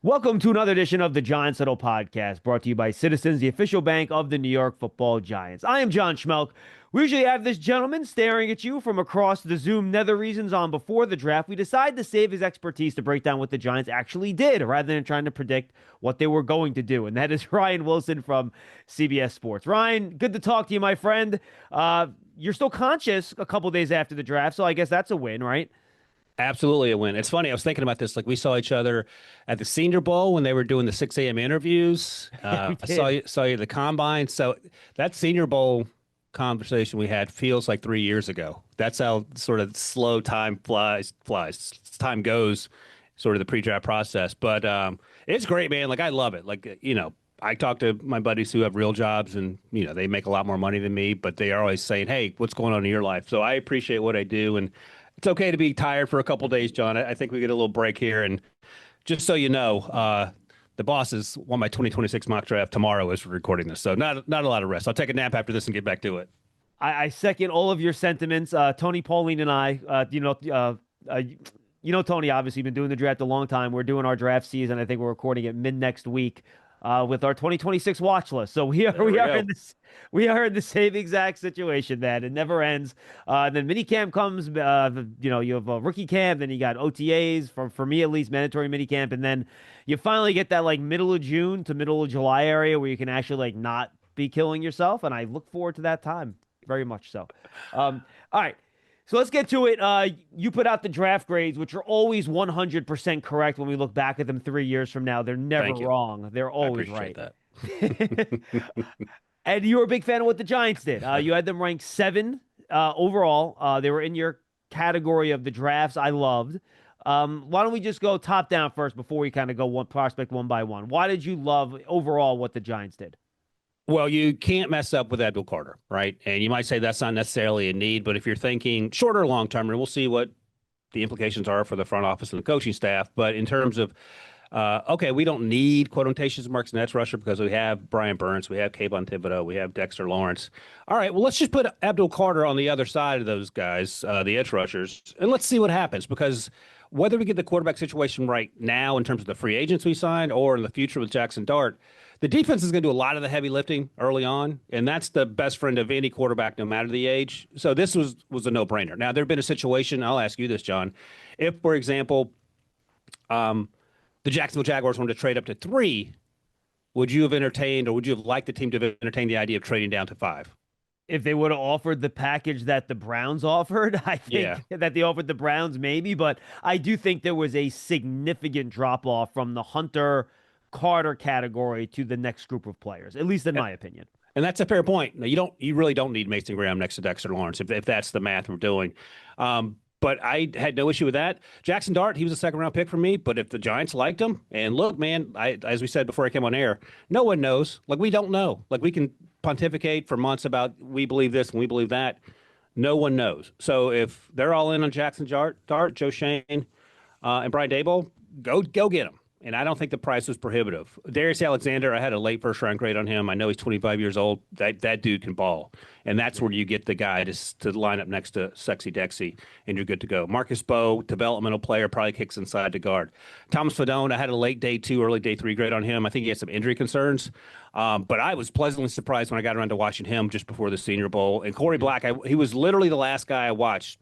Welcome to another edition of the Giants Huddle podcast, brought to you by Citizens, the official bank of the New York Football Giants. I am John Schmeelk. We usually have this gentleman staring at you from across the Zoom nether regions on before the draft. We decided to save his expertise to break down what the Giants actually did rather than trying to predict what they were going to do. And that is Ryan Wilson from CBS Sports. Ryan, good to talk to you, my friend. You're still conscious a couple days after the draft, so I guess that's a win, right? Absolutely a win. It's funny. I was thinking about this. Like we saw each other at the Senior Bowl when they were doing the 6 a.m. interviews. Yeah, we I saw did. you at the Combine. So that Senior Bowl conversation we had feels like 3 years ago. That's how sort of slow time flies. Time goes, sort of the pre-draft process. But it's great, man. Like I love it. Like I talk to my buddies who have real jobs, and they make a lot more money than me, but they are always saying, "Hey, what's going on in your life?" So I appreciate what I do, and it's okay to be tired for a couple days, John. I think we get a little break here. And just so you know, the bosses won my 2026 mock draft tomorrow as we're recording this. So not a lot of rest. I'll take a nap after this and get back to it. I second all of your sentiments. Tony Pauline and I, Tony, obviously been doing the draft a long time. We're doing our draft season. I think we're recording it mid next week with our 2026 watch list. So we are There we we are go. in this we are in the same exact situation, man. It never ends. And then mini camp comes. You have a rookie camp, then you got OTAs for me at least, mandatory mini camp, and then you finally get that like middle of June to middle of July area where you can actually like not be killing yourself. And I look forward to that time very much so. All right. So let's get to it. You put out the draft grades, which are always 100% correct when we look back at them 3 years from now. They're never Thank you. wrong. They're I always appreciate right. that. And you were a big fan of what the Giants did. You had them ranked seven overall. They were in your category of the drafts I loved. Why don't we just go top down first before we kind of go one prospect one by one? Why did you love overall what the Giants did? Well, you can't mess up with Abdul Carter, right? And you might say that's not necessarily a need, but if you're thinking short or long term, and we'll see what the implications are for the front office and the coaching staff. But in terms of okay, we don't need quotations marks and edge rusher because we have Brian Burns, we have Kayvon Thibodeau, we have Dexter Lawrence. All right, well, let's just put Abdul Carter on the other side of those guys, the edge rushers, and let's see what happens. Because whether we get the quarterback situation right now in terms of the free agents we signed or in the future with Jaxson Dart, the defense is going to do a lot of the heavy lifting early on, and that's the best friend of any quarterback, no matter the age. So this was a no-brainer. Now, there have been a situation, I'll ask you this, John. If, for example, the Jacksonville Jaguars wanted to trade up to 3, would you have entertained or would you have liked the team to have entertained the idea of trading down to 5? If they would have offered the package that the Browns offered, I Yeah. think that they offered the Browns maybe, but I do think there was a significant drop off from the Hunter Carter category to the next group of players, at least in And, my opinion. and that's a fair point. Now, you really don't need Mason Graham next to Dexter Lawrence if that's the math we're doing. But I had no issue with that. Jaxson Dart, he was a second round pick for me. But if the Giants liked him, and look, man, as we said before I came on air, no one knows. Like we don't know. Like we can pontificate for months about we believe this and we believe that. No one knows. So if they're all in on Dart, Joe Shane, and Brian Dable, go get him. And I don't think the price was prohibitive. Darius Alexander, I had a late first round grade on him. I know he's 25 years old. That dude can ball. And that's where you get the guy to line up next to Sexy Dexy, and you're good to go. Marcus Mbow, developmental player, probably kicks inside to guard. Thomas Fidone, I had a late day 2, early day 3 grade on him. I think he had some injury concerns. But I was pleasantly surprised when I got around to watching him just before the Senior Bowl. And Korie Black, he was literally the last guy I watched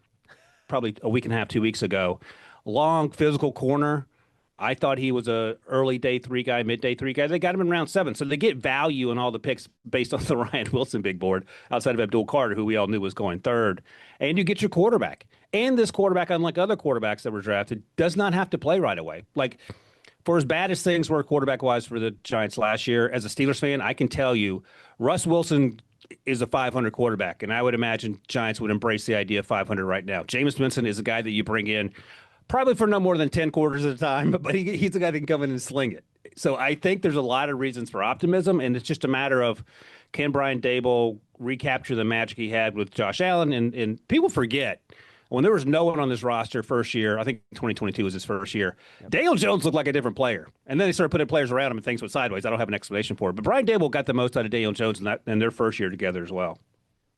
probably a week and a half, 2 weeks ago. Long physical corner. I thought he was a early day 3 guy, mid day 3 guy. They got him in round 7, so they get value in all the picks based on the Ryan Wilson big board outside of Abdul Carter, who we all knew was going 3rd. And you get your quarterback. And this quarterback, unlike other quarterbacks that were drafted, does not have to play right away. Like for as bad as things were quarterback wise for the Giants last year, as a Steelers fan, I can tell you, Russ Wilson is a 500 quarterback, and I would imagine Giants would embrace the idea of 500 right now. Jameis Winston is a guy that you bring in probably for no more than 10 quarters at a time, but he's the guy that can come in and sling it. So I think there's a lot of reasons for optimism, and it's just a matter of can Brian Dable recapture the magic he had with Josh Allen? And people forget when there was no one on this roster first year, I think 2022 was his first year, Daniel Jones looked like a different player. And then they started putting players around him and things went sideways. I don't have an explanation for it. But Brian Dable got the most out of Daniel Jones in their first year together as well.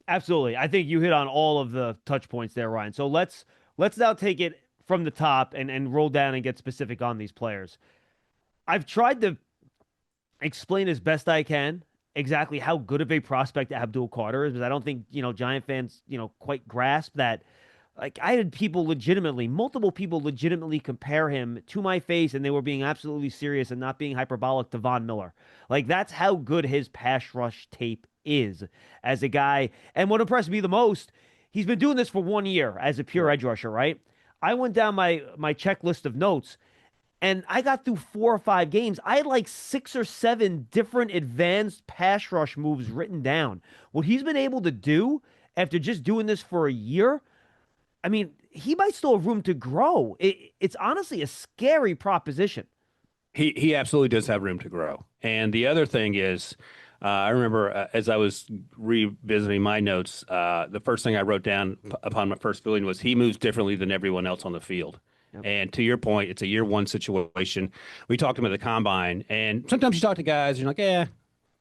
Absolutely. I think you hit on all of the touch points there, Ryan. So let's now take it from the top and roll down and get specific on these players. I've tried to explain as best I can exactly how good of a prospect Abdul Carter is, because I don't think, Giant fans, quite grasp that. Like, I had people legitimately, multiple people legitimately compare him to my face, and they were being absolutely serious and not being hyperbolic to Von Miller. Like, that's how good his pass rush tape is as a guy. And what impressed me the most, he's been doing this for 1 year as a pure Right. edge rusher, right? I went down my checklist of notes, and I got through 4 or 5 games. I had like 6 or 7 different advanced pass rush moves written down. What he's been able to do after just doing this for a year, I mean, he might still have room to grow. It's honestly a scary proposition. He absolutely does have room to grow. And the other thing is, I remember as I was revisiting my notes, the first thing I wrote down upon my first viewing was he moves differently than everyone else on the field. Yep. And to your point, it's a year one situation. We talked to him at the combine, and sometimes you talk to guys, you're like, yeah,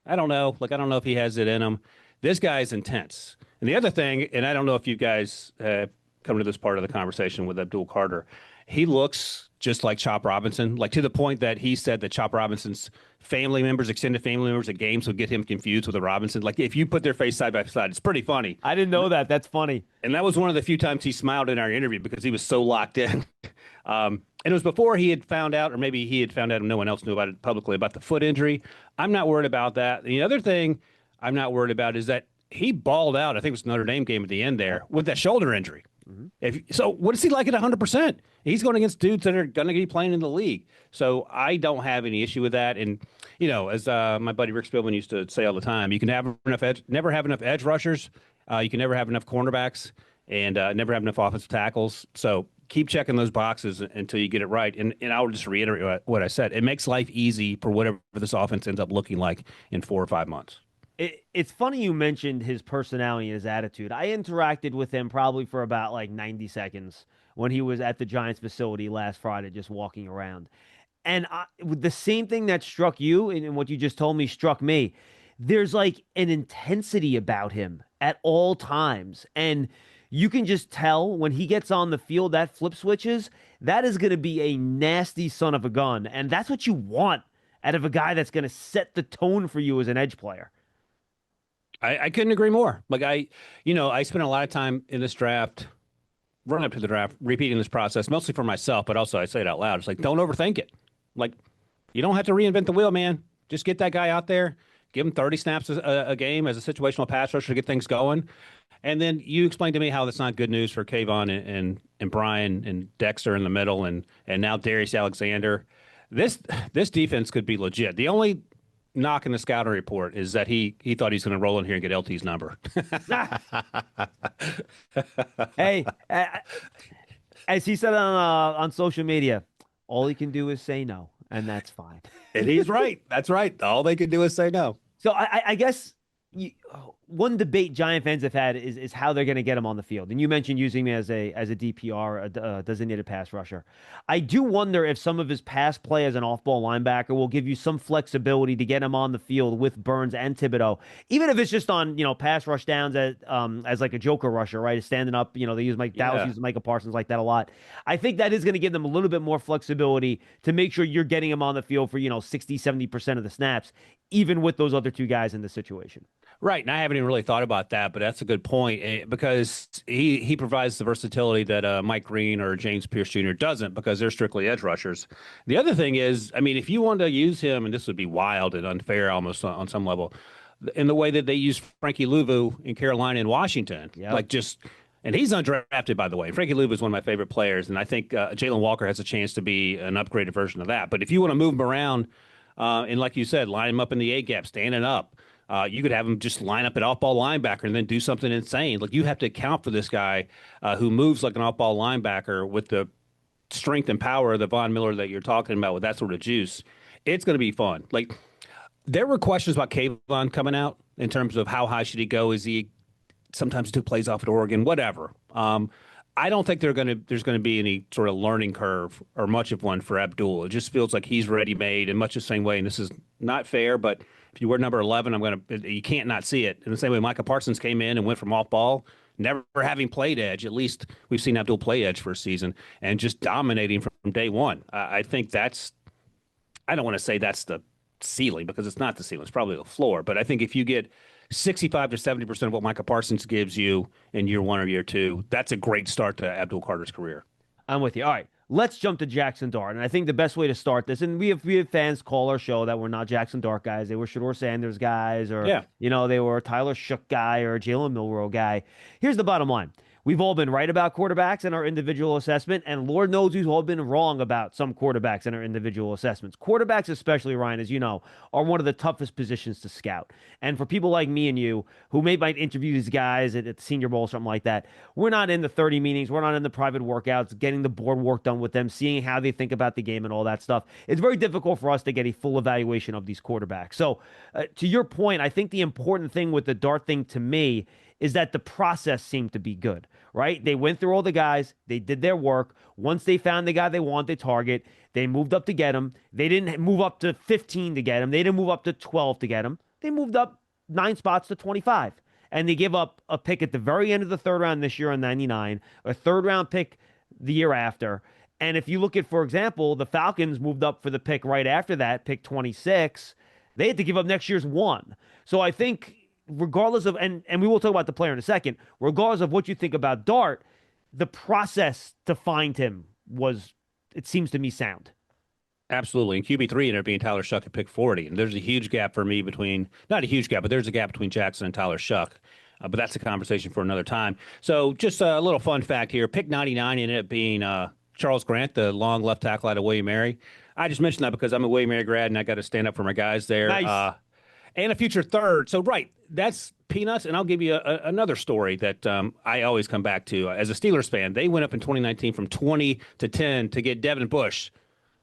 I don't know. Like, I don't know if he has it in him. This guy is intense. And the other thing, and I don't know if you guys come to this part of the conversation with Abdul Carter, he looks just like Chop Robinson, like to the point that he said that Chop Robinson's family members, extended family members at games would get him confused with a Robinson. Like if you put their face side by side, it's pretty funny. I didn't know that. That's funny. And that was one of the few times he smiled in our interview because he was so locked in. And it was before he had found out, or maybe he had found out and no one else knew about it publicly, about the foot injury. I'm not worried about that. The other thing I'm not worried about is that he balled out. I think it was Notre Dame game at the end there with that shoulder injury. So what is he like at 100%? He's going against dudes that are going to be playing in the league. So I don't have any issue with that. And, as my buddy Rick Spielman used to say all the time, you can have never have enough edge rushers. You can never have enough cornerbacks and never have enough offensive tackles. So keep checking those boxes until you get it right. And I'll just reiterate what I said. It makes life easy for whatever this offense ends up looking like in 4 or 5 months. It's funny you mentioned his personality and his attitude. I interacted with him probably for about like 90 seconds when he was at the Giants facility last Friday, just walking around. And the same thing that struck you and what you just told me struck me. There's like an intensity about him at all times. And you can just tell when he gets on the field, that flip switches, that is going to be a nasty son of a gun. And that's what you want out of a guy that's going to set the tone for you as an edge player. I couldn't agree more. Like I spent a lot of time in this draft, run up to the draft, repeating this process, mostly for myself, but also I say it out loud. It's like, don't overthink it. Like, you don't have to reinvent the wheel, man. Just get that guy out there, give him 30 snaps a game as a situational pass rusher to get things going. And then you explained to me how that's not good news for Kayvon and Brian and Dexter in the middle and now Darius Alexander. This defense could be legit. The only knock in the scouting report is that he thought he's going to roll in here and get LT's number. Hey, as he said on social media, all he can do is say no, and that's fine. And he's right. That's right. All they can do is say no. So I guess one debate Giant fans have had is how they're going to get him on the field. And you mentioned using him as a DPR, a designated pass rusher. I do wonder if some of his pass play as an off-ball linebacker will give you some flexibility to get him on the field with Burns and Thibodeau, even if it's just on pass rush downs as like a joker rusher, right? Standing up, they use Dallas uses Micah Parsons like that a lot. I think that is going to give them a little bit more flexibility to make sure you're getting him on the field for 60-70% of the snaps, even with those other two guys in the situation. Right. And I haven't even really thought about that, but that's a good point because he provides the versatility that Mike Green or James Pierce Jr. doesn't because they're strictly edge rushers. The other thing is, I mean, if you want to use him, and this would be wild and unfair almost on some level, in the way that they use Frankie Louvu in Carolina and Washington, and he's undrafted, by the way. Frankie Louvu is one of my favorite players, and I think Jalen Walker has a chance to be an upgraded version of that. But if you want to move him around, and like you said, line him up in the A gap, standing up, you could have him just line up at off-ball linebacker and then do something insane. Like you have to account for this guy who moves like an off-ball linebacker with the strength and power of the Von Miller that you're talking about with that sort of juice. It's going to be fun. Like there were questions about Kayvon coming out in terms of how high should he go? Is he sometimes took plays off at Oregon? Whatever. I don't think there's going to be any sort of learning curve or much of one for Abdul. It just feels like he's ready-made in much the same way. And this is not fair, but if you wear number 11, you can't not see it. In the same way Micah Parsons came in and went from off ball, never having played edge. At least we've seen Abdul play edge for a season and just dominating from day one. I think that's I don't want to say that's the ceiling because it's not the ceiling. It's probably the floor. But I think if you get 65 to 70% of what Micah Parsons gives you in year one or year two, that's a great start to Abdul Carter's career. I'm with you. All right, let's jump to Jaxson Dart, and I think the best way to start this, and we have fans call our show that we're not Jaxson Dart guys. They were Shedeur Sanders guys, or Yeah. they were a Tyler Shook guy or a Jalen Milroe guy. Here's the bottom line. We've all been right about quarterbacks in our individual assessment, and Lord knows we've all been wrong about some quarterbacks in our individual assessments. Quarterbacks, especially, Ryan, as you know, are one of the toughest positions to scout. And for people like me and you, who might interview these guys at the Senior Bowl or something like that, we're not in the 30 meetings, we're not in the private workouts, getting the board work done with them, seeing how they think about the game and all that stuff. It's very difficult for us to get a full evaluation of these quarterbacks. So, to your point, I think the important thing with the Dart thing to me is that the process seemed to be good, right? They went through all the guys, they did their work. Once they found the guy they wanted to target, they moved up to get him. They didn't move up to 15 to get him. They didn't move up to 12 to get him. They moved up 9 spots to 25. And they give up a pick at the very end of the third round this year on 99, a third round pick the year after. And if you look at, for example, the Falcons moved up for the pick right after that, pick 26. They had to give up next year's 1. So I think regardless of, and we will talk about the player in a second, regardless of what you think about Dart, the process to find him was, it seems to me, sound. Absolutely. And QB3 ended up being Tyler Shough at pick 40. And there's a huge gap for me between, not a huge gap, but there's a gap between Jaxson and Tyler Shough. But that's a conversation for another time. So just a little fun fact here. Pick 99 ended up being Charles Grant, the long left tackle out of William Mary. I just mentioned that because I'm a William Mary grad and I got to stand up for my guys there. Nice. And a future third. So, right, that's peanuts. And I'll give you another story that I always come back to. As a Steelers fan, they went up in 2019 from 20 to 10 to get Devin Bush,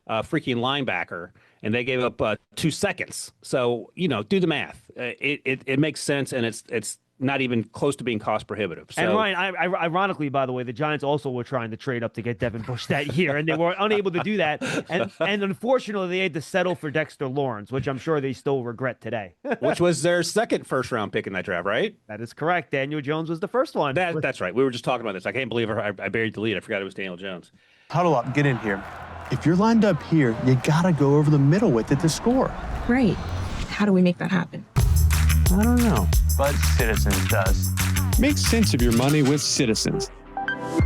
a freaking linebacker, and they gave up 2 seconds. So, do the math. It makes sense, and it's not even close to being cost prohibitive. So, and Ryan, ironically, by the way, the Giants also were trying to trade up to get Devin Bush that year, and they were unable to do that. And unfortunately, they had to settle for Dexter Lawrence, which I'm sure they still regret today. which was their second first-round pick in that draft, right? That is correct. Daniel Jones was the first one. That's right. We were just talking about this. I can't believe I buried the lead. I forgot it was Daniel Jones. Huddle up, get in here. If you're lined up here, you gotta go over the middle with it to score. Right. How do we make that happen? I don't know, but Citizens does. Make sense of your money with Citizens,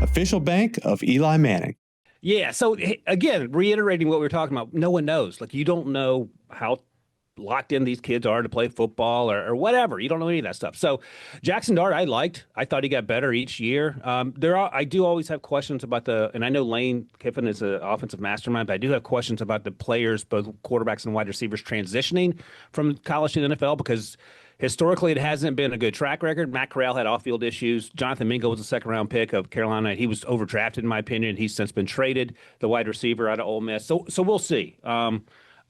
official bank of Eli Manning. Yeah. So again, reiterating what we were talking about, no one knows. Like, you don't know how locked in these kids are to play football or whatever. You don't know any of that stuff. So Jaxson Dart, I liked. I thought he got better each year. I do always have questions about and I know Lane Kiffin is an offensive mastermind, but I do have questions about the players, both quarterbacks and wide receivers, transitioning from college to the NFL because historically it hasn't been a good track record. Matt Corral had off-field issues. Jonathan Mingo was a second-round pick of Carolina. He was overdrafted, in my opinion. He's since been traded, the wide receiver out of Ole Miss. So we'll see.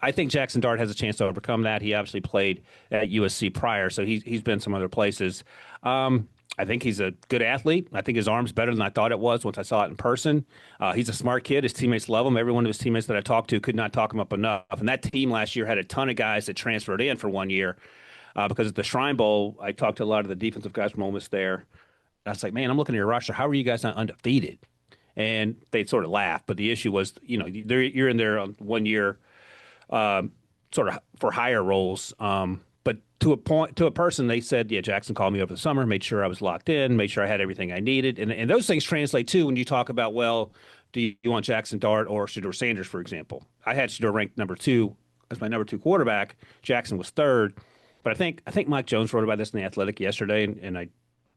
I think Jaxson Dart has a chance to overcome that. He obviously played at USC prior, so he's been some other places. I think he's a good athlete. I think his arm's better than I thought it was once I saw it in person. He's a smart kid. His teammates love him. Every one of his teammates that I talked to could not talk him up enough. And that team last year had a ton of guys that transferred in for 1 year because at the Shrine Bowl, I talked to a lot of the defensive guys from Ole Miss there. I was like, man, I'm looking at your roster. How are you guys not undefeated? And they sort of laughed. But the issue was, you're in there on 1 year sort of for higher roles. But to a person, they said, yeah, Jaxson called me over the summer, made sure I was locked in, made sure I had everything I needed. And those things translate too when you talk about, well, do you want Jaxson Dart or Shedeur Sanders, for example? I had Shedeur ranked number 2 as my number 2 quarterback. Jaxson was 3rd. But I think Mike Jones wrote about this in The Athletic yesterday, and I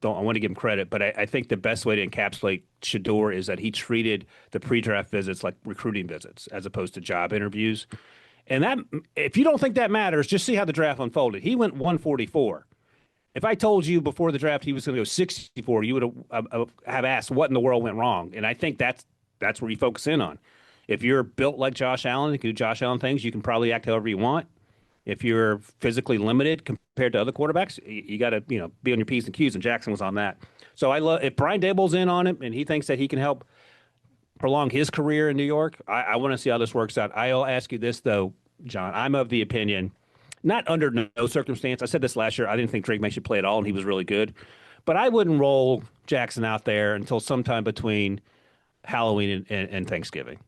want to give him credit, but I think the best way to encapsulate Shedeur is that he treated the pre-draft visits like recruiting visits as opposed to job interviews. And that, if you don't think that matters, just see how the draft unfolded. He went 144. If I told you before the draft he was going to go 64, you would have asked what in the world went wrong. And I think that's where you focus in on. If you're built like Josh Allen, you can do Josh Allen things, you can probably act however you want. If you're physically limited compared to other quarterbacks, you got to be on your P's and Q's, and Jaxson was on that. So I love if Brian Daboll's in on it and he thinks that he can help prolong his career in New York. I want to see how this works out. I'll ask you this though, John. I'm of the opinion, not under no circumstance. I said this last year. I didn't think Drake May should play at all, and he was really good. But I wouldn't roll Jaxson out there until sometime between Halloween and Thanksgiving.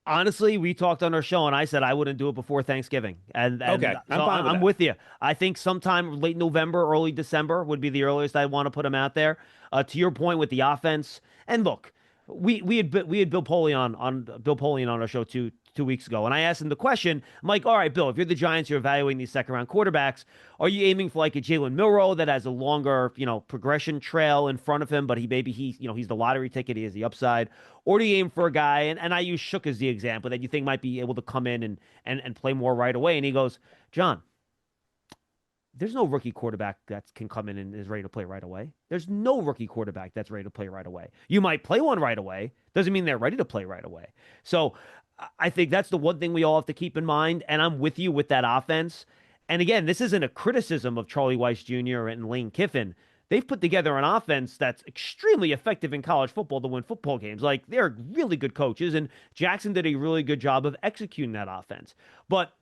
Honestly, we talked on our show, and I said I wouldn't do it before Thanksgiving. And Okay, I'm so fine with I'm that. with you. I think sometime late November, early December would be the earliest I'd want to put him out there. To your point with the offense, and look, we had Bill Polian on our show two weeks ago, and I asked him the question. I'm like, all right, Bill, if you're the Giants, you're evaluating these second round quarterbacks. Are you aiming for like a Jalen Milroe that has a longer, progression trail in front of him, but he's the lottery ticket, he has the upside, or do you aim for a guy, and I use Shook as the example that you think might be able to come in and play more right away, and he goes, John, there's no rookie quarterback that can come in and is ready to play right away. There's no rookie quarterback that's ready to play right away. You might play one right away. Doesn't mean they're ready to play right away. So I think that's the one thing we all have to keep in mind. And I'm with you with that offense. And again, this isn't a criticism of Charlie Weiss Jr. and Lane Kiffin. They've put together an offense that's extremely effective in college football to win football games. Like, they're really good coaches, and Jackson did a really good job of executing that offense. But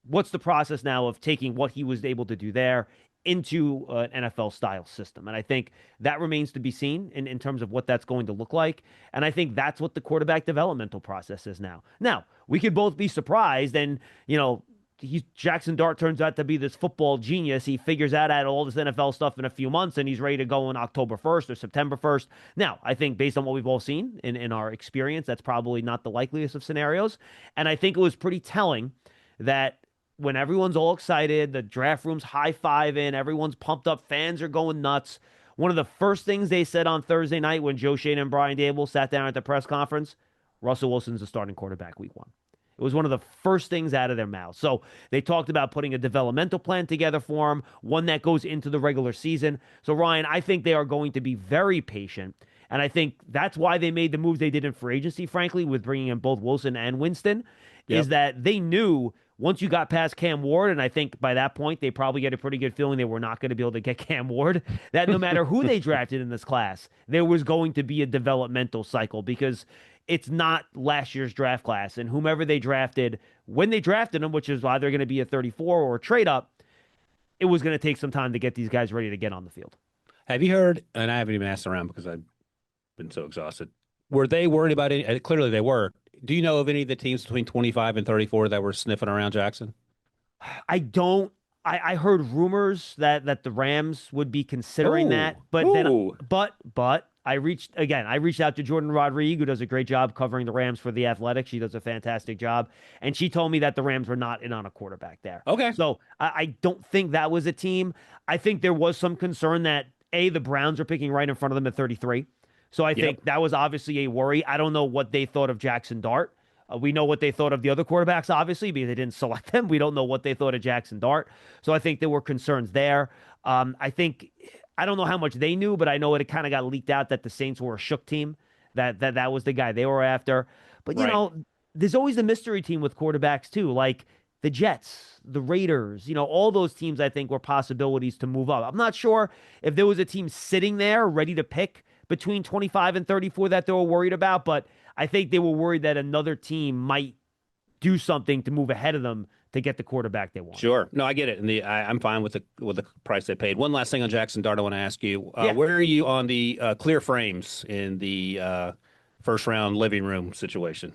what's the process now of taking what he was able to do there into an NFL style system? And I think that remains to be seen in terms of what that's going to look like. And I think that's what the quarterback developmental process is now. Now, we could both be surprised, and, Jaxson Dart turns out to be this football genius. He figures out all this NFL stuff in a few months, and he's ready to go on October 1st or September 1st. Now, I think based on what we've all seen in our experience, that's probably not the likeliest of scenarios. And I think it was pretty telling that when everyone's all excited, the draft room's high-fiving, everyone's pumped up, fans are going nuts. One of the first things they said on Thursday night when Joe Schoen and Brian Dable sat down at the press conference, Russell Wilson's the starting quarterback week 1. It was one of the first things out of their mouths. So they talked about putting a developmental plan together for him, one that goes into the regular season. So, Ryan, I think they are going to be very patient. And I think that's why they made the moves they did in free agency, frankly, with bringing in both Wilson and Winston, is that they knew once you got past Cam Ward, and I think by that point they probably get a pretty good feeling they were not going to be able to get Cam Ward, that no matter who they drafted in this class, there was going to be a developmental cycle, because it's not last year's draft class. And whomever they drafted, when they drafted them, which is either going to be a 34 or a trade up, it was going to take some time to get these guys ready to get on the field. Have you heard, and I haven't even asked around because I've been so exhausted, were they worried about any? Clearly they were. Do you know of any of the teams between 25 and 34 that were sniffing around Jackson? I don't. I heard rumors that the Rams would be considering that, but I reached out to Jordan Rodriguez, who does a great job covering the Rams for The Athletic. She does a fantastic job, and she told me that the Rams were not in on a quarterback there. Okay. So I don't think that was a team. I think there was some concern that the Browns are picking right in front of them at 33. So I think that was obviously a worry. I don't know what they thought of Jaxson Dart. We know what they thought of the other quarterbacks, obviously, because they didn't select them. We don't know what they thought of Jaxson Dart. So I think there were concerns there. I don't know how much they knew, but I know it kind of got leaked out that the Saints were a Shook team, that was the guy they were after. But, there's always the mystery team with quarterbacks, too, like the Jets, the Raiders, all those teams I think were possibilities to move up. I'm not sure if there was a team sitting there ready to pick between 25 and 34 that they were worried about, but I think they were worried that another team might do something to move ahead of them to get the quarterback they want. Sure. No, I get it. And I'm fine with the price they paid. One last thing on Jaxson Dart I want to ask you. Where are you on the clear frames in the first round living room situation?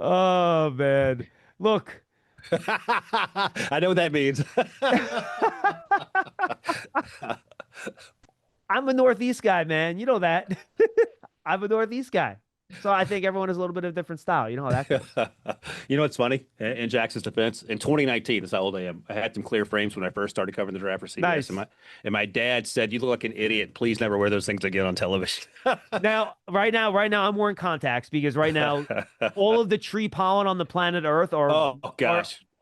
Oh, man. Look. I know what that means. I'm a Northeast guy, man. You know that. I'm a Northeast guy. So I think everyone has a little bit of a different style. You know how that goes. You know what's funny? In Jackson's defense, in 2019, that's how old I am. I had some clear frames when I first started covering the draft for CBS. Nice. And my dad said, "You look like an idiot. Please never wear those things again on television." Right now, I'm wearing contacts because right now, all of the tree pollen on the planet Earth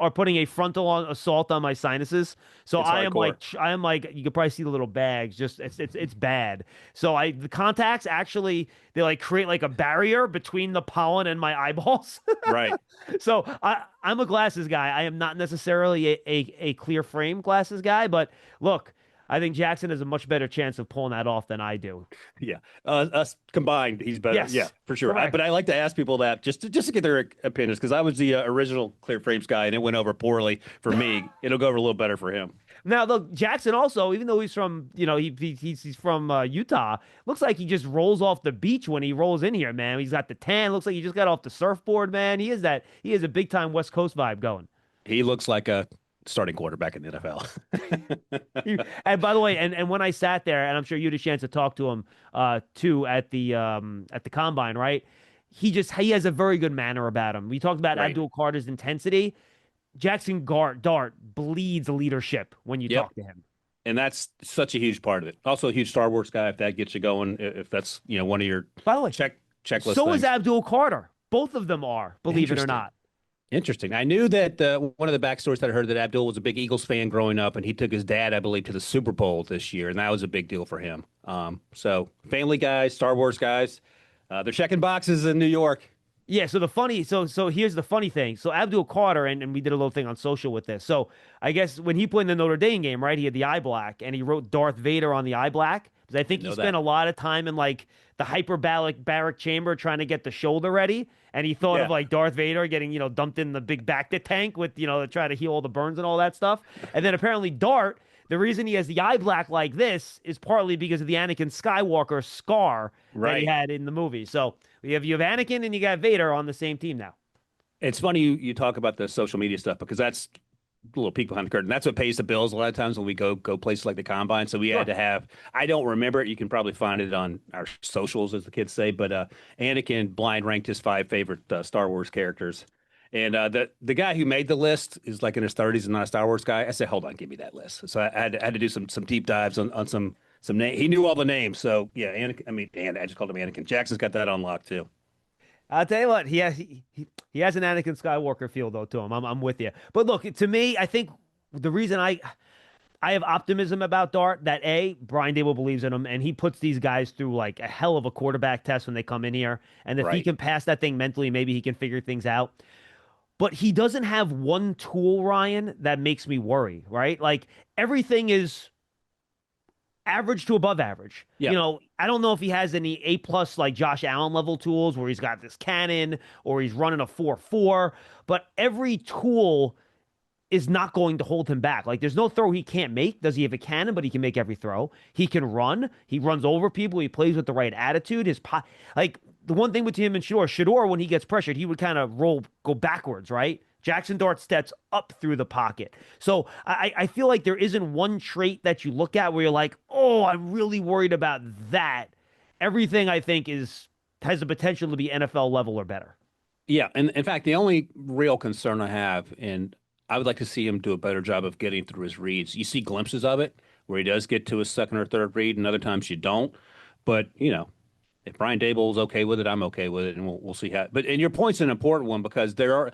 are putting a frontal assault on my sinuses. So it's I hardcore. am like you could probably see the little bags. Just it's bad. So the contacts actually they like create like a barrier between the pollen and my eyeballs. Right. So I'm a glasses guy. I am not necessarily a clear frame glasses guy, but look, I think Jackson has a much better chance of pulling that off than I do. Yeah. Us combined, he's better. Yes. Yeah, for sure. But I like to ask people that just to get their opinions, because I was the original clear frames guy and it went over poorly for me. It'll go over a little better for him. Now, look, Jaxson also, even though he's from, he's from Utah, looks like he just rolls off the beach when he rolls in here, man. He's got the tan. Looks like he just got off the surfboard, man. He is a big time West Coast vibe going. He looks like a starting quarterback in the NFL. And by the way, and when I sat there, and I'm sure you had a chance to talk to him too at the combine, right? He has a very good manner about him. We talked about Right. Abdul Carter's intensity. Jaxson Dart bleeds leadership when you talk to him. And that's such a huge part of it. Also a huge Star Wars guy, if that gets you going, if that's, one of your By the way, checklist so things. is Abdul Carter. Both of them are, believe it or not. Interesting. I knew that one of the backstories that I heard that Abdul was a big Eagles fan growing up, and he took his dad, I believe, to the Super Bowl this year, and that was a big deal for him. So family guys, Star Wars guys, they're checking boxes in New York. Yeah, so here's the funny thing. So Abdul Carter, and we did a little thing on social with this. So I guess when he played in the Notre Dame game, right, he had the eye black, and he wrote Darth Vader on the eye black. Because I think he spent a lot of time in like the hyperbaric chamber trying to get the shoulder ready. And he thought of like Darth Vader getting, dumped in the big Bacta tank with, to try to heal all the burns and all that stuff. And then apparently Dart, the reason he has the eye black like this is partly because of the Anakin Skywalker scar that he had in the movie. So you have Anakin and you got Vader on the same team now. It's funny you talk about the social media stuff because that's a little peek behind the curtain. That's what pays the bills a lot of times when we go places like the Combine. So we had to have, I don't remember it. You can probably find it on our socials, as the kids say. But Anakin blind ranked his 5 favorite Star Wars characters. And the guy who made the list is like in his 30s and not a Star Wars guy. I said, hold on, give me that list. So I had to do some deep dives on some names. He knew all the names. So yeah, Anakin, I just called him Anakin. Jackson's got that on lock too. I'll tell you what, he has an Anakin Skywalker feel though to him. I'm with you. But look, to me, I think the reason I have optimism about Dart that Brian Daboll believes in him, and he puts these guys through like a hell of a quarterback test when they come in here. And if he can pass that thing mentally, maybe he can figure things out. But he doesn't have one tool, Ryan, that makes me worry, right? Like everything is average to above average. Yeah. I don't know if he has any A+ like Josh Allen level tools where he's got this cannon or he's running a 4.4, but every tool is not going to hold him back. Like there's no throw he can't make. Does he have a cannon? But he can make every throw. He can run. He runs over people. He plays with the right attitude. Like the one thing with him and Shador, when he gets pressured, he would kind of go backwards, right? Jaxson Dart steps up through the pocket. So I feel like there isn't one trait that you look at where you're like, oh, I'm really worried about that. Everything I think has the potential to be NFL level or better. Yeah, and in fact, the only real concern I have, and I would like to see him do a better job of getting through his reads. You see glimpses of it where he does get to his second or third read, and other times you don't. But, if Brian Daboll is okay with it, I'm okay with it, and we'll see how. And your point's an important one because there are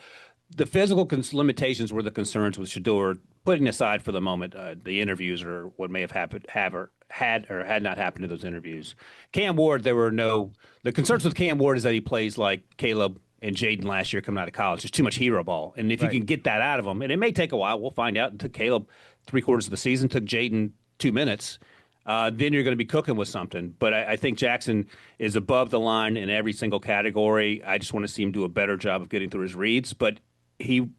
the physical limitations were the concerns with Shador, putting aside for the moment the interviews or what may have happened, had not happened to those interviews. Cam Ward, the concerns with Cam Ward is that he plays like Caleb and Jaden last year coming out of college. There's too much hero ball. And if you can get that out of him, and it may take a while, we'll find out. It took Caleb 3/4 of the season, took Jaden 2 minutes. Then you're going to be cooking with something. But I think Jaxson is above the line in every single category. I just want to see him do a better job of getting through his reads. But he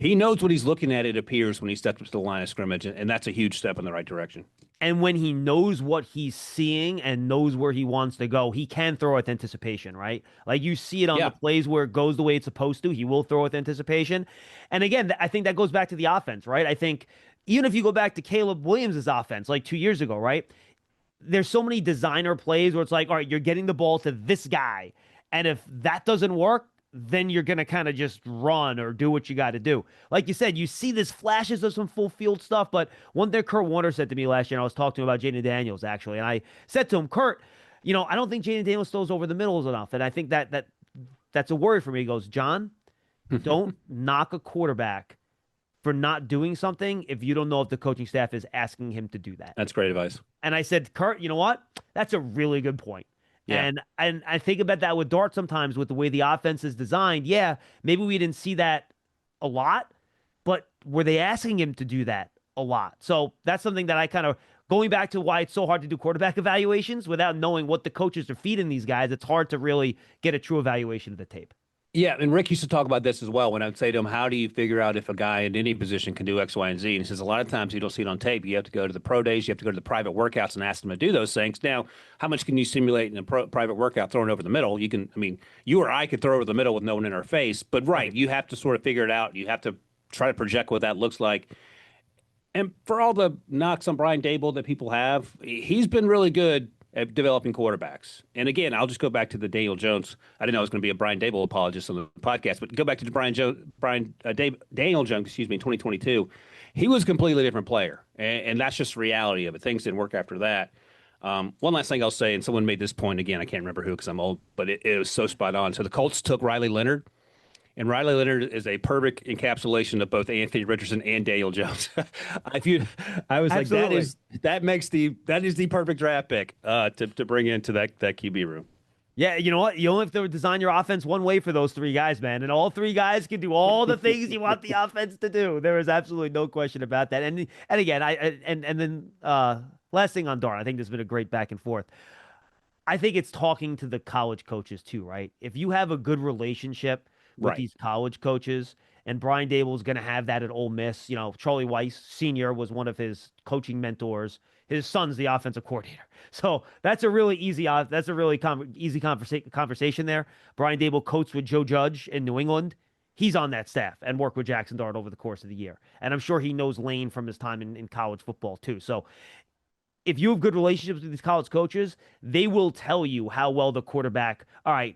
knows what he's looking at, it appears, when he steps up to the line of scrimmage, and that's a huge step in the right direction. And when he knows what he's seeing and knows where he wants to go, he can throw with anticipation, right? Like you see it on the plays where it goes the way it's supposed to. He will throw with anticipation. And again, I think that goes back to the offense, right? I think even if you go back to Caleb Williams' offense like 2 years ago, right? There's so many designer plays where it's like, all right, you're getting the ball to this guy. And if that doesn't work, then you're going to kind of just run or do what you got to do. Like you said, you see this flashes of some full field stuff, but one thing Kurt Warner said to me last year, and I was talking to him about Jaden Daniels, actually, and I said to him, Kurt, I don't think Jaden Daniels throws over the middles enough, and I think that's a worry for me. He goes, John, don't knock a quarterback for not doing something if you don't know if the coaching staff is asking him to do that. That's great advice. And I said, Kurt, you know what? That's a really good point. Yeah. And I think about that with Dart sometimes with the way the offense is designed. Yeah, maybe we didn't see that a lot, but were they asking him to do that a lot? So that's something that I kind of, going back to why it's so hard to do quarterback evaluations without knowing what the coaches are feeding these guys, it's hard to really get a true evaluation of the tape. Yeah, and Rick used to talk about this as well when I'd say to him, how do you figure out if a guy in any position can do X, Y, and Z? And he says, a lot of times you don't see it on tape. You have to go to the pro days. You have to go to the private workouts and ask them to do those things. Now, how much can you simulate in a private workout throwing over the middle? You can, I mean, you or I could throw over the middle with no one in our face. But, right, you have to sort of figure it out. You have to try to project what that looks like. And for all the knocks on Brian Dable that people have, he's been really good at developing quarterbacks. And again, I'll just go back to the Daniel Jones. I didn't know I was going to be a Brian Dable apologist on the podcast, but go back to the Daniel Jones, in 2022. He was a completely different player, and that's just the reality of it. Things didn't work after that. One last thing I'll say, and someone made this point again. I can't remember who because I'm old, but it was so spot on. So the Colts took Riley Leonard. And Riley Leonard is a perfect encapsulation of both Anthony Richardson and Daniel Jones. I was Absolutely. like, that is the perfect draft pick to bring into that QB room. Yeah, you know what? You only have to design your offense one way for those three guys, man. And all three guys can do all the things you want the offense to do. There is absolutely no question about that. And again, then last thing on Dart, I think there's been a great back and forth. I think it's talking to the college coaches too, right? If you have a good relationship with these college coaches, and Brian Dable is going to have that at Ole Miss. You know, Charlie Weiss Sr. was one of his coaching mentors. His son's the offensive coordinator. So that's a really easy conversation there. Brian Dable coached with Joe Judge in New England. He's on that staff and worked with Jaxson Dart over the course of the year. And I'm sure he knows Lane from his time in college football too. So if you have good relationships with these college coaches, they will tell you how well the quarterback, all right,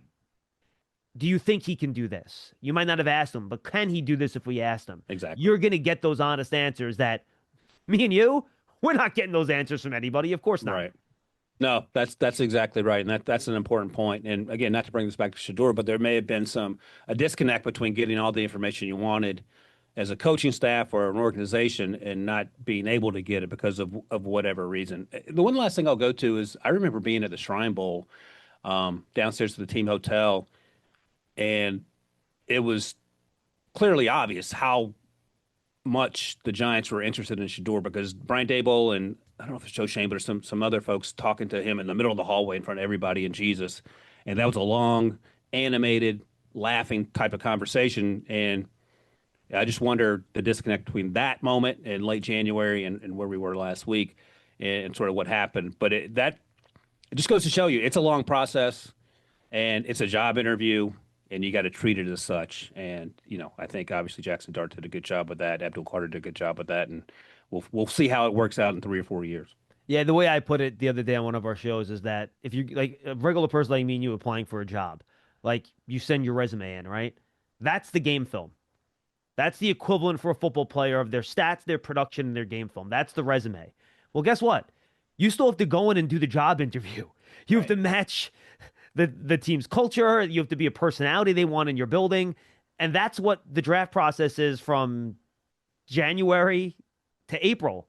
do you think he can do this? You might not have asked him, but can he do this if we asked him? Exactly. You're going to get those honest answers that me and you, we're not getting those answers from anybody. Of course not. Right. No, that's exactly right. And that's an important point. And again, not to bring this back to Shedeur, but there may have been a disconnect between getting all the information you wanted as a coaching staff or an organization and not being able to get it because of whatever reason. The one last thing I'll go to is I remember being at the Shrine Bowl downstairs at the team hotel. And it was clearly obvious how much the Giants were interested in Shedeur because Brian Dable and I don't know if it's Joe Shane, but some other folks talking to him in the middle of the hallway in front of everybody and Jesus. And that was a long, animated, laughing type of conversation. And I just wonder the disconnect between that moment in late January and where we were last week and sort of what happened. But it just goes to show you it's a long process and it's a job interview. And you got to treat it as such. And, you know, I think obviously Jaxson Dart did a good job with that. Abdul Carter did a good job with that. And we'll see how it works out in 3 or 4 years. Yeah, the way I put it the other day on one of our shows is that if you like a regular person like me and you applying for a job, like you send your resume in, right? That's the game film. That's the equivalent for a football player of their stats, their production, and their game film. That's the resume. Well, guess what? You still have to go in and do the job interview. You have to match the team's culture. You have to be a personality they want in your building. And that's what the draft process is from January to April.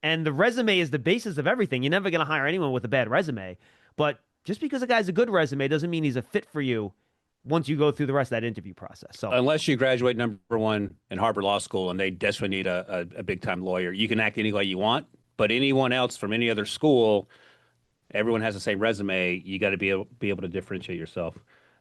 And the resume is the basis of everything. You're never going to hire anyone with a bad resume. But just because a guy's a good resume doesn't mean he's a fit for you once you go through the rest of that interview process. So unless you graduate #1 in Harvard Law School and they desperately need a big-time lawyer, you can act any way you want. But anyone else from any other school, everyone has the same resume. You got to be able to differentiate yourself.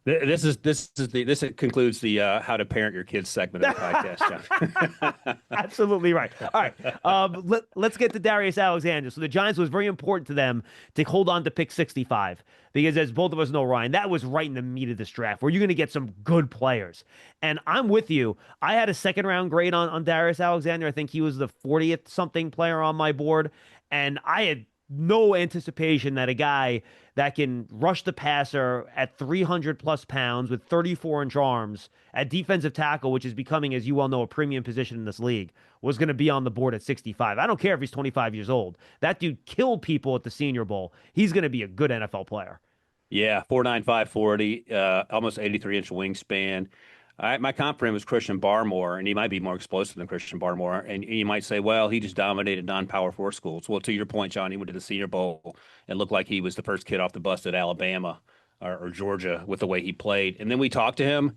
This concludes the how to parent your kids segment of the podcast, John. Absolutely right. All right, let's get to Darius Alexander. So the Giants was very important to them to hold on to pick 65 because, as both of us know, Ryan, that was right in the meat of this draft where you're going to get some good players. And I'm with you. I had a second-round grade on Darius Alexander. I think he was the 40th something player on my board, and I had no anticipation that a guy that can rush the passer at 300 plus pounds with 34-inch arms at defensive tackle, which is becoming, as you well know, a premium position in this league, was going to be on the board at 65. I don't care if he's 25 years old. That dude killed people at the Senior Bowl. He's going to be a good NFL player. Yeah, 4'9", 540, almost 83-inch wingspan. My comp for him was Christian Barmore, and he might be more explosive than Christian Barmore. And you might say, well, he just dominated non-Power 4 schools. Well, to your point, John, he went to the Senior Bowl and looked like he was the first kid off the bus at Alabama or Georgia with the way he played. And then we talked to him.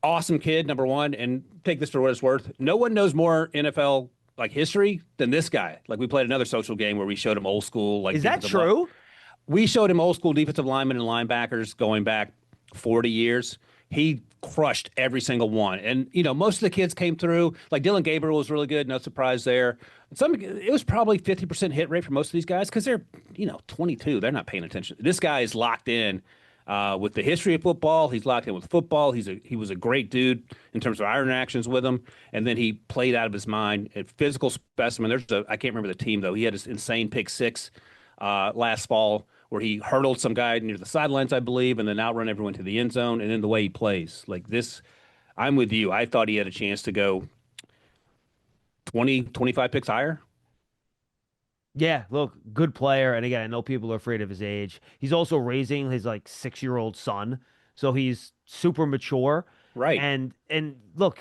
Awesome kid, number one. And take this for what it's worth. No one knows more NFL history than this guy. Like, we played another social game where we showed him old school. Is that true? We showed him old school defensive linemen and linebackers going back 40 years. He crushed every single one. And, most of the kids came through. Like Dylan Gabriel was really good. No surprise there. It was probably 50% hit rate for most of these guys because they're, 22. They're not paying attention. This guy is locked in with the history of football. He's locked in with football. He was a great dude in terms of our interactions with him. And then he played out of his mind. A physical specimen. I can't remember the team, though. He had this insane pick six last fall where he hurdled some guy near the sidelines, I believe, and then outrun everyone to the end zone. And then the way he plays, like this, I'm with you. I thought he had a chance to go 20, 25 picks higher. Yeah, look, good player. And again, I know people are afraid of his age. He's also raising his 6-year-old son. So he's super mature. Right. And look,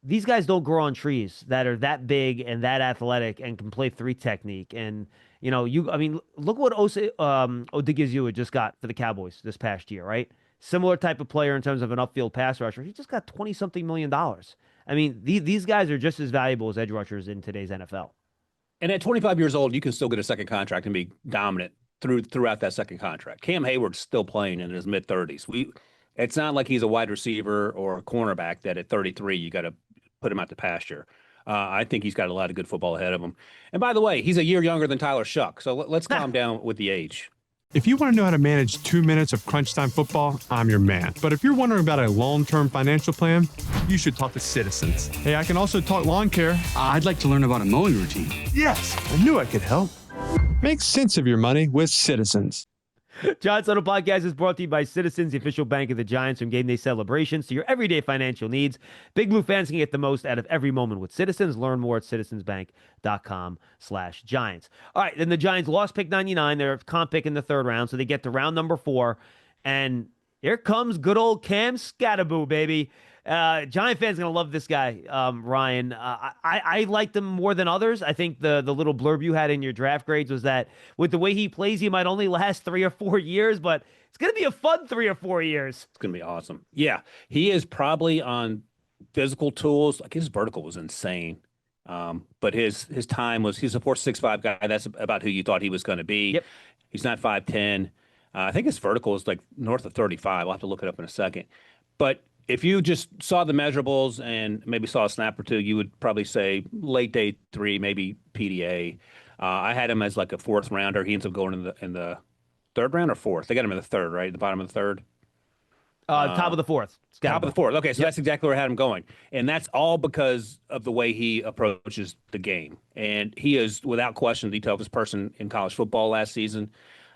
these guys don't grow on trees that are that big and that athletic and can play three technique. And look what Odigizua just got for the Cowboys this past year, right? Similar type of player in terms of an upfield pass rusher. He just got $20-something million. I mean, these guys are just as valuable as edge rushers in today's NFL. And at 25 years old, you can still get a second contract and be dominant throughout that second contract. Cam Hayward's still playing in his mid-30s. It's not like he's a wide receiver or a cornerback that at 33 you got to put him out to pasture. I think he's got a lot of good football ahead of him. And by the way, he's a year younger than Tyler Shuck, so let's calm down with the age. If you want to know how to manage 2 minutes of crunch time football, I'm your man. But if you're wondering about a long-term financial plan, you should talk to Citizens. Hey, I can also talk lawn care. I'd like to learn about a mowing routine. Yes, I knew I could help. Make sense of your money with Citizens. Giants Huddle Podcast is brought to you by Citizens, the official bank of the Giants, from game day celebrations to your everyday financial needs. Big Blue fans can get the most out of every moment with Citizens. Learn more at citizensbank.com/Giants. All right, then the Giants lost pick 99. They're comp pick in the third round, so they get to round number 4. And here comes good old Cam Skattebo, baby. Giant fans going to love this guy, Ryan. I liked him more than others. I think the little blurb you had in your draft grades was that with the way he plays, he might only last 3 or 4 years, but it's going to be a fun 3 or 4 years. It's going to be awesome. Yeah, he is probably on physical tools. Like his vertical was insane. But his time was, he's a 4.65 guy. That's about who you thought he was going to be. Yep. He's not 5'10". I think his vertical is like north of 35. I'll have to look it up in a second. But if you just saw the measurables and maybe saw a snap or two, you would probably say late day 3, maybe PDA. I had him as like a 4th rounder. He ends up going in the 3rd round or 4th. They got him in the 3rd, right? The bottom of the 3rd. Top of the 4th. Top of the 4th. Okay, so that's exactly where I had him going. And that's all because of the way he approaches the game. And he is, without question, the toughest person in college football last season.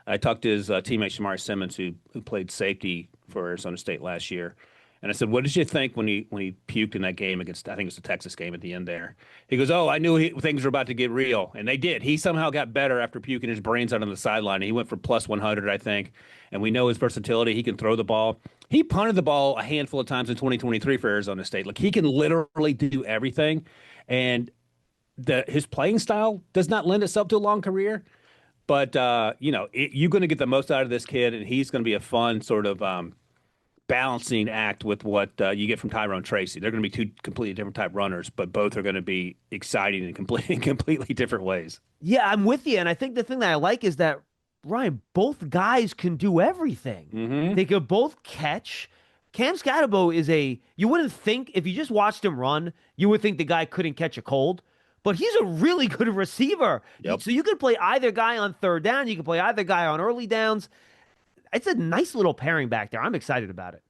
I talked to his teammate, Shamari Simmons, who played safety for Arizona State last year. And I said, what did you think when he puked in that game against, I think it was the Texas game at the end there? He goes, I knew things were about to get real. And they did. He somehow got better after puking his brains out on the sideline. He went for plus 100, I think. And we know his versatility. He can throw the ball. He punted the ball a handful of times in 2023 for Arizona State. Like, he can literally do everything. And his playing style does not lend itself to a long career. But, you're going to get the most out of this kid, and he's going to be a fun sort of balancing act with what you get from Tyrone Tracy. They're going to be 2 completely different type runners, but both are going to be exciting in completely different ways. Yeah, I'm with you. And I think the thing that I like is that, Ryan, both guys can do everything. Mm-hmm. They could both catch. Cam Skattebo is you wouldn't think, if you just watched him run, you would think the guy couldn't catch a cold. But he's a really good receiver. Yep. So you could play either guy on 3rd down. You can play either guy on early downs. It's a nice little pairing back there. I'm excited about it.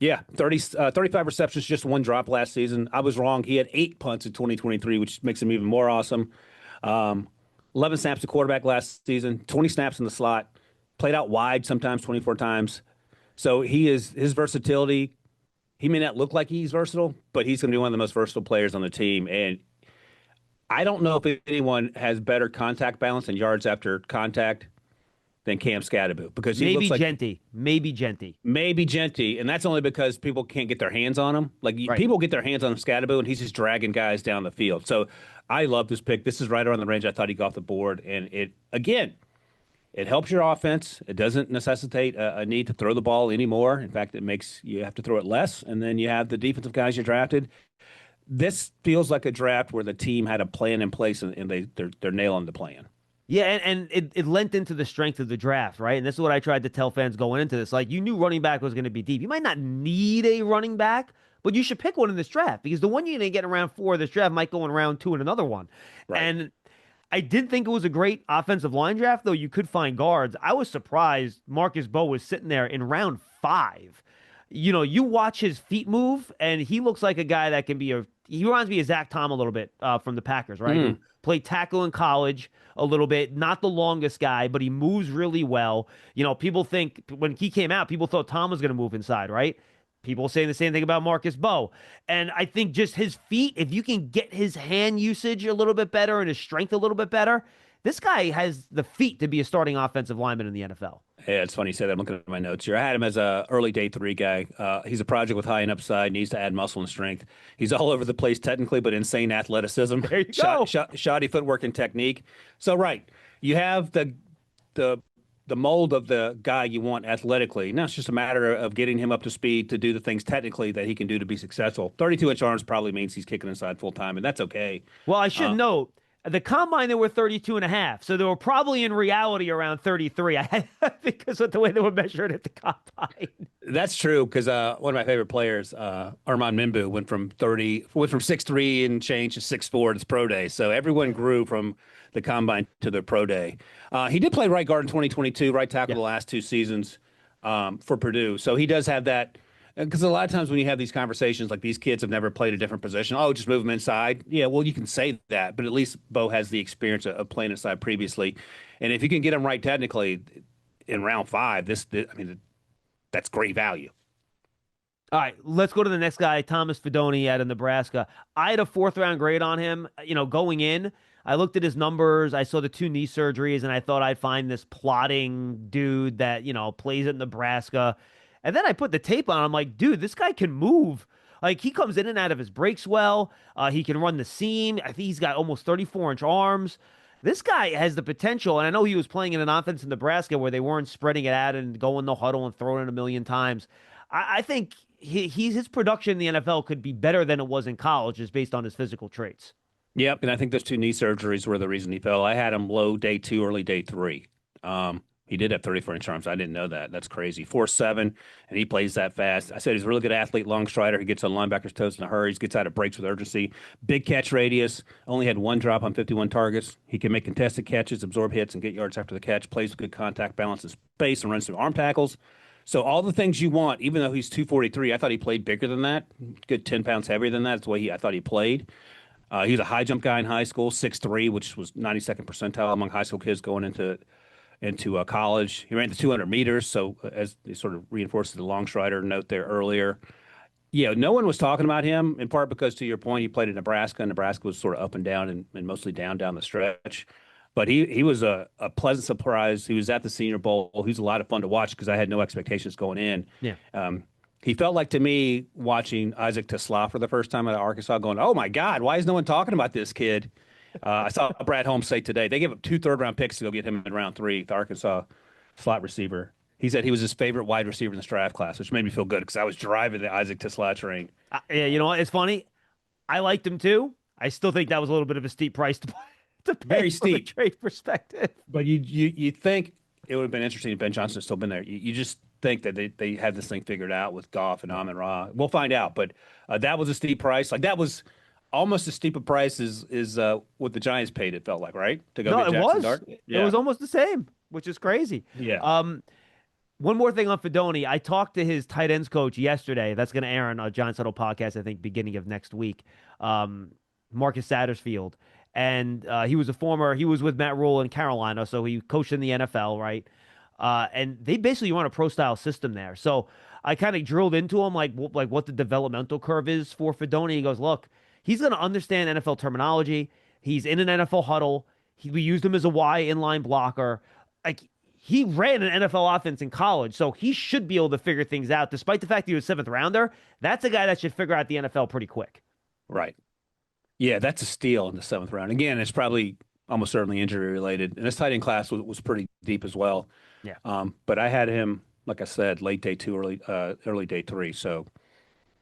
Yeah, 35 receptions, just 1 drop last season. I was wrong. He had 8 punts in 2023, which makes him even more awesome. 11 snaps to quarterback last season, 20 snaps in the slot, played out wide sometimes 24 times. So his versatility, he may not look like he's versatile, but he's going to be one of the most versatile players on the team. And I don't know if anyone has better contact balance and yards after contact than Cam Skattebo, because he looks like maybe Genty, and that's only because people can't get their hands on him. Like, right. People get their hands on Skattebo, and he's just dragging guys down the field. So I love this pick. This is right around the range I thought he got off the board, and it helps your offense. It doesn't necessitate a need to throw the ball anymore. In fact, it makes you have to throw it less, and then you have the defensive guys you drafted. This feels like a draft where the team had a plan in place, and they're nailing the plan. Yeah, and it lent into the strength of the draft, right? And this is what I tried to tell fans going into this. Like, you knew running back was going to be deep. You might not need a running back, but you should pick one in this draft because the one you didn't get in round 4 of this draft might go in round 2 in another one. Right. And I did think it was a great offensive line draft, though you could find guards. I was surprised Marcus Mbow was sitting there in round 5. You know, you watch his feet move, and he looks like a guy that can be he reminds me of Zach Tom a little bit from the Packers, right? Who played tackle in college a little bit, not the longest guy, but he moves really well. You know, people think when he came out, people thought Tom was going to move inside, right? People saying the same thing about Marcus Mbow. And I think just his feet, if you can get his hand usage a little bit better and his strength a little bit better, this guy has the feet to be a starting offensive lineman in the NFL. Yeah, it's funny you say that. I'm looking at my notes here. I had him as a early day 3 guy. He's a project with high end upside, needs to add muscle and strength. He's all over the place technically, but insane athleticism. There you go. Shoddy footwork and technique. So, right, you have the mold of the guy you want athletically. Now it's just a matter of getting him up to speed to do the things technically that he can do to be successful. 32-inch arms probably means he's kicking inside full time, and that's okay. Well, I should note, the combine, they were 32 and a half. So they were probably in reality around 33 because of the way they were measured at the combine. That's true because one of my favorite players, Armand Mbow, went from 6'3" and change to 6'4" at his pro day. So everyone grew from the combine to the pro day. He did play right guard in 2022, right tackle the last 2 seasons for Purdue. So he does have that. Because a lot of times when you have these conversations, like these kids have never played a different position. Oh, just move them inside. Yeah, well, you can say that, but at least Bo has the experience of playing inside previously. And if you can get him right technically in round 5, that's great value. All right, let's go to the next guy, Thomas Fidone out of Nebraska. I had a 4th-round grade on him. You know, going in, I looked at his numbers. I saw the 2 knee surgeries, and I thought I'd find this plodding dude that, you know, plays at Nebraska. And then I put the tape on. I'm like, dude, this guy can move. Like, he comes in and out of his breaks well. He can run the seam. I think he's got almost 34-inch arms. This guy has the potential, and I know he was playing in an offense in Nebraska where they weren't spreading it out and going the huddle and throwing it a million times. I think his production in the NFL could be better than it was in college just based on his physical traits. Yep, and I think those 2 knee surgeries were the reason he fell. I had him low day 2, early day 3. He did have 34-inch arms. I didn't know that. That's crazy. 4'7", and he plays that fast. I said he's a really good athlete, long strider. He gets on linebackers' toes in a hurry. He gets out of breaks with urgency. Big catch radius. Only had 1 drop on 51 targets. He can make contested catches, absorb hits, and get yards after the catch. Plays with good contact balance and space and runs through arm tackles. So all the things you want, even though he's 243, I thought he played bigger than that. Good 10 pounds heavier than that. That's the way I thought he played. He was a high jump guy in high school, 6'3", which was 92nd percentile among high school kids going into college. He ran the 200 meters, so as he sort of reinforces the long strider note there earlier. Yeah, no one was talking about him, in part because, to your point, he played in Nebraska, and Nebraska was sort of up and down and mostly down the stretch. But he was a pleasant surprise. He was at the Senior Bowl. He was a lot of fun to watch because I had no expectations going in. Yeah. He felt like, to me, watching Isaac Tesla for the first time at Arkansas, going, oh, my God, why is no one talking about this kid? I saw Brad Holmes say today they gave up 2 third-round picks to go get him in round 3, the Arkansas slot receiver. He said he was his favorite wide receiver in this draft class, which made me feel good because I was driving the Isaac Tesla train. Yeah, you know what? It's funny. I liked him too. I still think that was a little bit of a steep price to pay Very from a steep trade perspective. But you think it would have been interesting if Ben Johnson had still been there. You just think that they had this thing figured out with Goff and Amon-Ra. We'll find out. But that was a steep price. Like, that was almost as steep a price as what the Giants paid, it felt like, right? To go get Jaxson Dart. It was almost the same, which is crazy. Yeah. One more thing on Fidone. I talked to his tight ends coach yesterday. That's going to air on a Giants Huddle podcast, I think, beginning of next week. Marcus Satterfield. And he was with Matt Rule in Carolina, so he coached in the NFL, right? And they basically run a pro-style system there. So I kind of drilled into him like what the developmental curve is for Fidone. He goes, look, he's going to understand NFL terminology. He's in an NFL huddle. We used him as a Y inline blocker. Like, he ran an NFL offense in college, so he should be able to figure things out. Despite the fact that he was 7th rounder, that's a guy that should figure out the NFL pretty quick. Right. Yeah, that's a steal in the 7th round. Again, it's probably almost certainly injury related. And this tight end class was pretty deep as well. Yeah. But I had him, like I said, late day 2, early day 3. So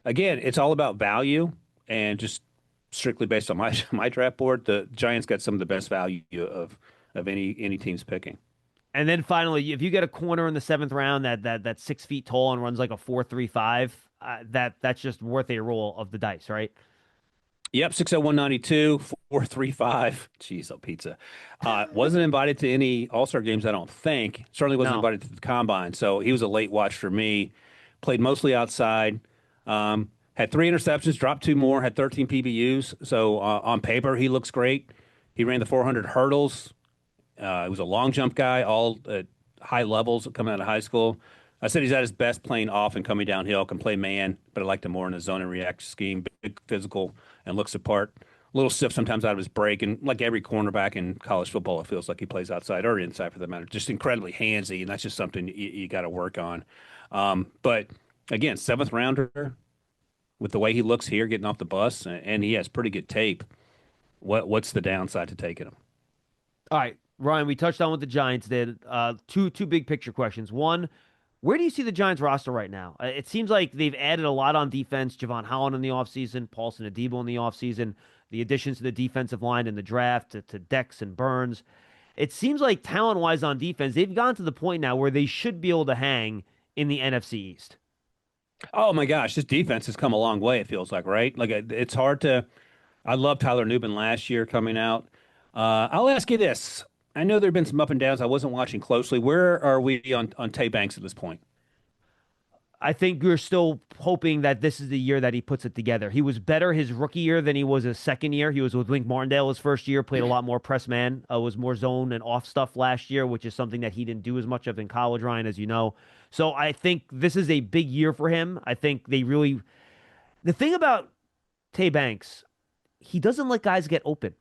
again, it's all about value, and just strictly based on my draft board, the Giants got some of the best value of of any team's picking. And then finally, if you get a corner in the 7th round that's 6 feet tall and runs like a 4.35, that's just worth a roll of the dice, right? Yep, 6'0", 192, 4.35. Jeez, oh, pizza. Wasn't invited to any All-Star games, I don't think. Certainly wasn't No. invited to the Combine, so he was a late watch for me. Played mostly outside. Had 3 interceptions, dropped 2 more, had 13 PBUs. So on paper, he looks great. He ran the 400 hurdles. He was a long jump guy, all at high levels coming out of high school. I said he's at his best playing off and coming downhill, can play man, but I liked him more in the zone and react scheme, big physical, and looks apart. A little stiff sometimes out of his break, and like every cornerback in college football, it feels like he plays outside or inside for that matter. Just incredibly handsy, and that's just something you got to work on. But again, 7th rounder with the way he looks here, getting off the bus, and he has pretty good tape. What's the downside to taking him? All right, Ryan, we touched on what the Giants did. Two big picture questions. One, where do you see the Giants roster right now? It seems like they've added a lot on defense. Javon Holland in the offseason, Paulson Adebo in the offseason, the additions to the defensive line in the draft to Dex and Burns. It seems like talent-wise on defense, they've gone to the point now where they should be able to hang in the NFC East. Oh, my gosh, this defense has come a long way, it feels like, right? Like, it's hard to – I love Tyler Nubin last year coming out. I'll ask you this. I know there have been some up and downs. I wasn't watching closely. Where are we on Tay Banks at this point? I think we're still hoping that this is the year that he puts it together. He was better his rookie year than he was his second year. He was with Link Martindale his first year, played a lot more press man, was more zone and off stuff last year, which is something that he didn't do as much of in college, Ryan, as you know. So I think this is a big year for him. I think they really – the thing about Tay Banks, he doesn't let guys get open.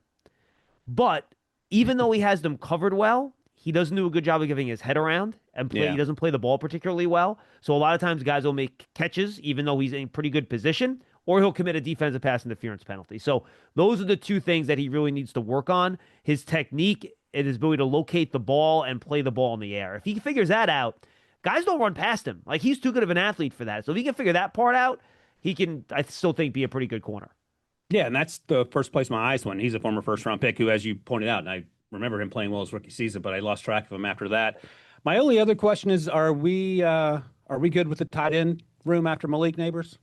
But even though he has them covered well, he doesn't do a good job of getting his head around and play. Yeah. He doesn't play the ball particularly well. So a lot of times guys will make catches even though he's in pretty good position, or he'll commit a defensive pass interference penalty. So those are the two things that he really needs to work on. His technique and his ability to locate the ball and play the ball in the air. If he figures that out, guys don't run past him. Like, he's too good of an athlete for that. So if he can figure that part out, he can, I still think, be a pretty good corner. Yeah, and that's the first place my eyes went. He's a former first-round pick who, as you pointed out, and I remember him playing well his rookie season, but I lost track of him after that. My only other question is, are we good with the tight end room after Malik Neighbors?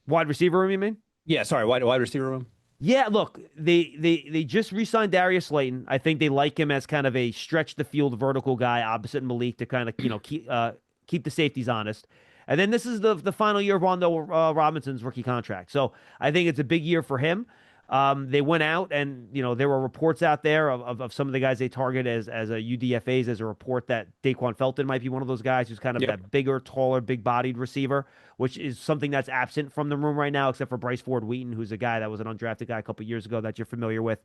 Wide receiver room, you mean? Yeah, sorry, wide receiver room. Yeah, look, they just re-signed Darius Slayton. I think they like him as kind of a stretch the field vertical guy opposite Malik to kind of keep the safeties honest. And then this is the final year of Rondo Robinson's rookie contract. So I think it's a big year for him. They went out and, there were reports out there of some of the guys they target as a UDFAs. As a report that Daquan Felton might be one of those guys who's kind of that bigger, taller, big-bodied receiver, which is something that's absent from the room right now, except for Bryce Ford-Wheaton, who's a guy that was an undrafted guy a couple years ago that you're familiar with.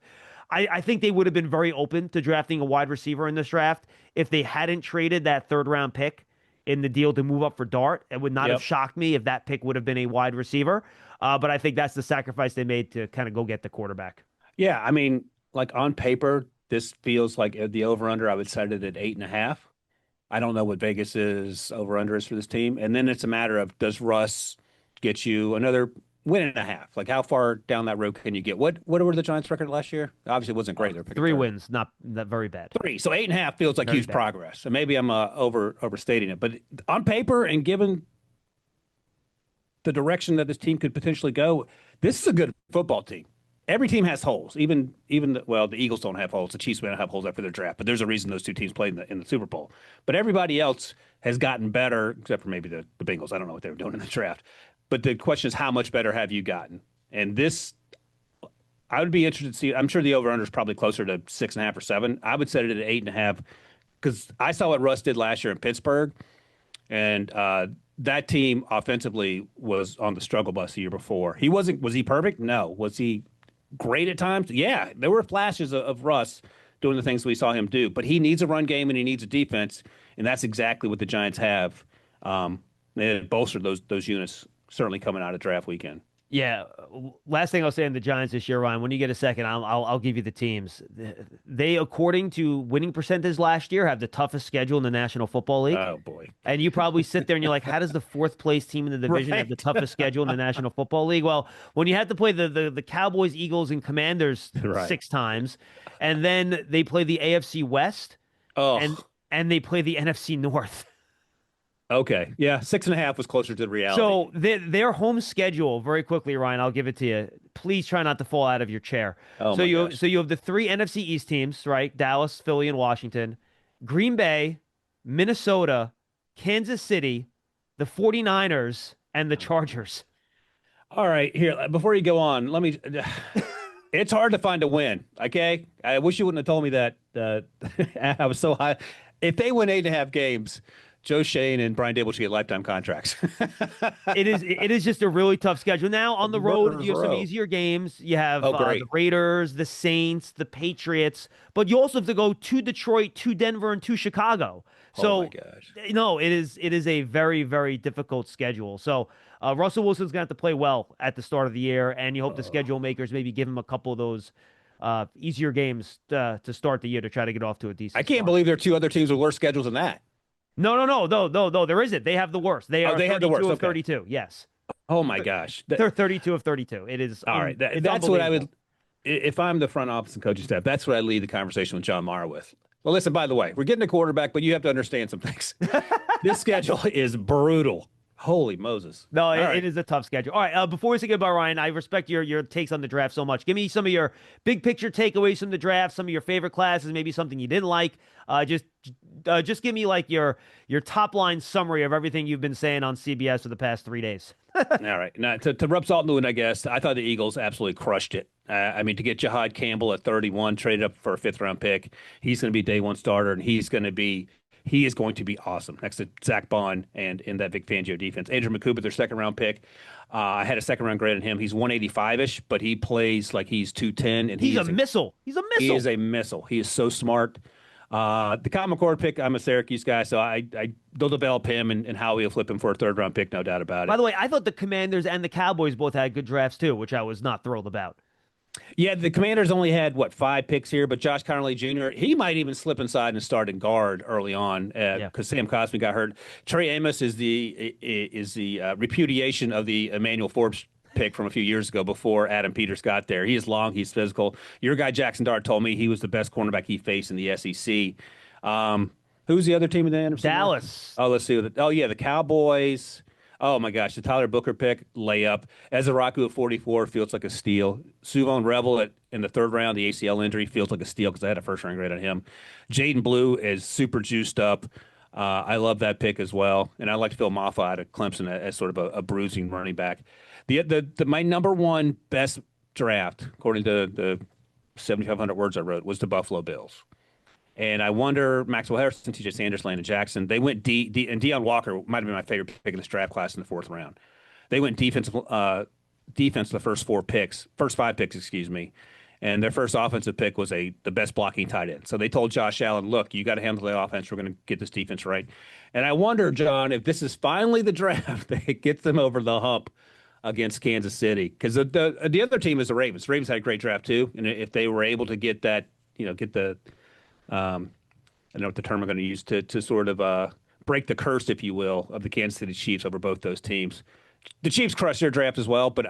I think they would have been very open to drafting a wide receiver in this draft if they hadn't traded that third-round pick in the deal to move up for Dart. It would not have shocked me if that pick would have been a wide receiver. But I think that's the sacrifice they made to kind of go get the quarterback. Yeah, I mean, like on paper, this feels like the over-under, I would set it at 8.5. I don't know what Vegas's over-under is for this team. And then it's a matter of, does Russ get you another win and a half? Like, how far down that road can you get? What were the Giants' record last year? Obviously, it wasn't great. They're 3 wins, not very bad. 3. So 8.5 feels like Very huge bad. progress. So maybe I'm overstating it. But on paper and given the direction that this team could potentially go, this is a good football team. Every team has holes. Even the Eagles don't have holes. The Chiefs may not have holes after their draft, but there's a reason those two teams played in the Super Bowl. But everybody else has gotten better, except for maybe the Bengals. I don't know what they were doing in the draft. But the question is, how much better have you gotten? And this, I would be interested to see. I'm sure the over-under is probably closer to 6.5 or 7. I would set it at 8.5 because I saw what Russ did last year in Pittsburgh, and that team offensively was on the struggle bus the year before. Was he perfect? No. Was he great at times? Yeah. There were flashes of Russ doing the things we saw him do, but he needs a run game and he needs a defense, and that's exactly what the Giants have. They bolstered those units certainly coming out of draft weekend. Yeah. Last thing I'll say on the Giants this year, Ryan, when you get a second, I'll give you the teams. They, according to winning percentage last year, have the toughest schedule in the National Football League. Oh boy. And you probably sit there and you're like, how does the fourth place team in the division have the Right. toughest schedule in the National Football League? Well, when you have to play the Cowboys, Eagles, and Commanders Right. 6 times, and then they play the AFC West, and Oh, and they play the NFC North. okay. Yeah, 6.5 was closer to reality. So their home schedule, very quickly, Ryan, I'll give it to you. Please try not to fall out of your chair. Oh, so my you gosh. so you have the three NFC East teams, right? Dallas, Philly, and Washington. Green Bay, Minnesota, Kansas City, the 49ers, and the Chargers. All right, here, before you go on, let me. It's hard to find a win. Okay, I wish you wouldn't have told me that. I was so high. If they win 8.5 games, Joe Shane and Brian Dable should get lifetime contracts. It is just a really tough schedule. Now on the road, Murderer's you have some row. easier games. You have Oh, great. the Raiders, the Saints, the Patriots, but you also have to go to Detroit, to Denver, and to Chicago. Oh So my gosh. no, it is a very, very difficult schedule. So Russell Wilson's gonna have to play well at the start of the year, and you hope the schedule makers maybe give him a couple of those easier games to start the year to try to get off to a decent I can't start. believe there are two other teams with worse schedules than that. No, there isn't. They have the worst. They Oh, are they have 32 the worst. of Okay. 32. Yes. Oh my gosh. They're 32 of 32. It is All right. it's That's what I would. unbelievable. If I'm the front office and coaching staff, that's what I lead the conversation with John Mara with. Well, listen, by the way, we're getting a quarterback, but you have to understand some things. This schedule is brutal. Holy Moses. No, All it, right. it is a tough schedule. All right, before we say goodbye, Ryan, I respect your takes on the draft so much. Give me some of your big picture takeaways from the draft, some of your favorite classes, maybe something you didn't like. Just give me like your top line summary of everything you've been saying on CBS for the past 3 days. All right. Now, to rub salt in the wound, I guess, I thought the Eagles absolutely crushed it. I mean, to get Jahad Campbell at 31, traded up for a fifth-round pick, he's going to be day one starter, and he is going to be awesome next to Zach Bond and in that Vic Fangio defense. Andrew McCoop, their second-round pick. I had a second-round grade on him. He's 185-ish, but he plays like he's 210. And He's a missile. He's a missile. He is a missile. He is so smart. The Common Core pick, I'm a Syracuse guy, so they'll develop him and Howie will flip him for a third-round pick, no doubt about it. By the way, I thought the Commanders and the Cowboys both had good drafts too, which I was not thrilled about. Yeah, the Commanders only had, 5 picks here, but Josh Connerly Jr., he might even slip inside and start in guard early on because Sam Cosmi got hurt. Trey Amos is the repudiation of the Emmanuel Forbes pick from a few years ago before Adam Peters got there. He is long, he's physical. Your guy Jaxson Dart told me he was the best cornerback he faced in the SEC. Who's the other team in the NFC? Dallas. Oh, let's see. The Cowboys. Oh my gosh, the Tyler Booker pick, layup. Ezaraku at 44 feels like a steal. Suvon Rebel in the third round, the ACL injury feels like a steal because I had a first round grade on him. Jaden Blue is super juiced up. I love that pick as well, and I like Phil Maffa out of Clemson as sort of a bruising running back. My number one best draft, according to the 7,500 words I wrote, was the Buffalo Bills. And I wonder, Maxwell Harrison, T.J. Sanders, Landon Jackson, they went and Deion Walker might have been my favorite pick in this draft class in the fourth round. They went defense the first 5 picks, excuse me. And their first offensive pick was the best blocking tight end. So they told Josh Allen, look, you got to handle the offense. We're going to get this defense right. And I wonder, John, if this is finally the draft that gets them over the hump against Kansas City. Because the other team is the Ravens. The Ravens had a great draft too. And if they were able to get that, get the I don't know what the term I'm going to use to sort of break the curse, if you will, of the Kansas City Chiefs over both those teams. The Chiefs crushed their draft as well, but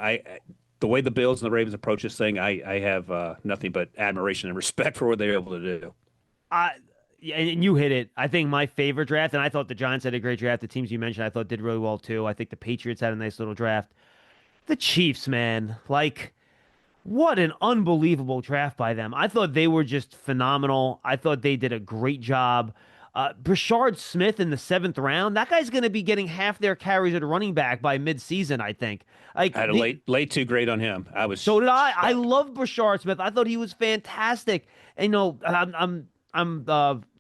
the way the Bills and the Ravens approach this thing, I have nothing but admiration and respect for what they're able to do. Yeah, and you hit it. I think my favorite draft, and I thought the Giants had a great draft. The teams you mentioned, I thought did really well too. I think the Patriots had a nice little draft. The Chiefs, man, what an unbelievable draft by them. I thought they were just phenomenal. I thought they did a great job. Brashard Smith in the 7th round, that guy's going to be getting half their carries at running back by midseason, I think. I had a late 2 grade on him. So did I. I love Brashard Smith. I thought he was fantastic. And, I'm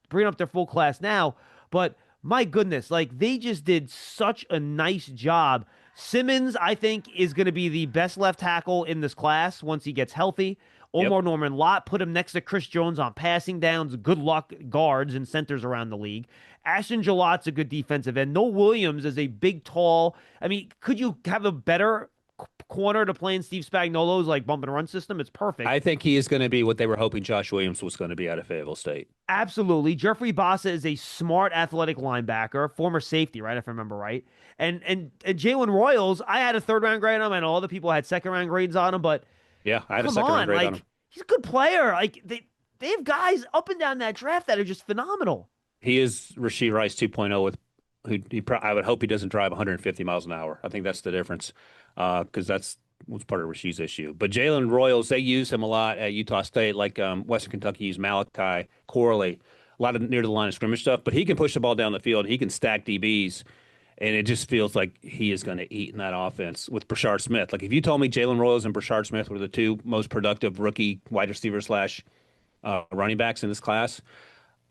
bringing up their full class now, but my goodness, they just did such a nice job. Simmons, I think, is going to be the best left tackle in this class once he gets healthy. Omar Norman Lott, put him next to Chris Jones on passing downs. Good luck guards and centers around the league. Ashton Jalot's a good defensive end. Noah Williams is a big, tall. I mean, could you have a better corner to playing Steve Spagnuolo's like bump and run system, it's perfect. I think he is going to be what they were hoping Josh Williams was going to be out of Fayetteville State. Absolutely. Jeffrey Bossa is a smart, athletic linebacker, former safety, right? If I remember right. And Jalen Royals, I had a 3rd-round grade on him. I know other people had 2nd-round grades on him, but Yeah, I had a come 2nd-round on, grade like on him. he's a good player. Like they have guys up and down that draft that are just phenomenal. He is Rashee Rice 2.0 with I would hope he doesn't drive 150 miles an hour. I think that's the difference because that's was part of Rashee's issue. But Jalen Royals, they use him a lot at Utah State, like Western Kentucky used Malachi Corley, a lot of near the line of scrimmage stuff. But he can push the ball down the field. He can stack DBs. And it just feels like he is going to eat in that offense with Brashard Smith. Like if you told me Jalen Royals and Brashard Smith were the 2 most productive rookie wide receiver / running backs in this class,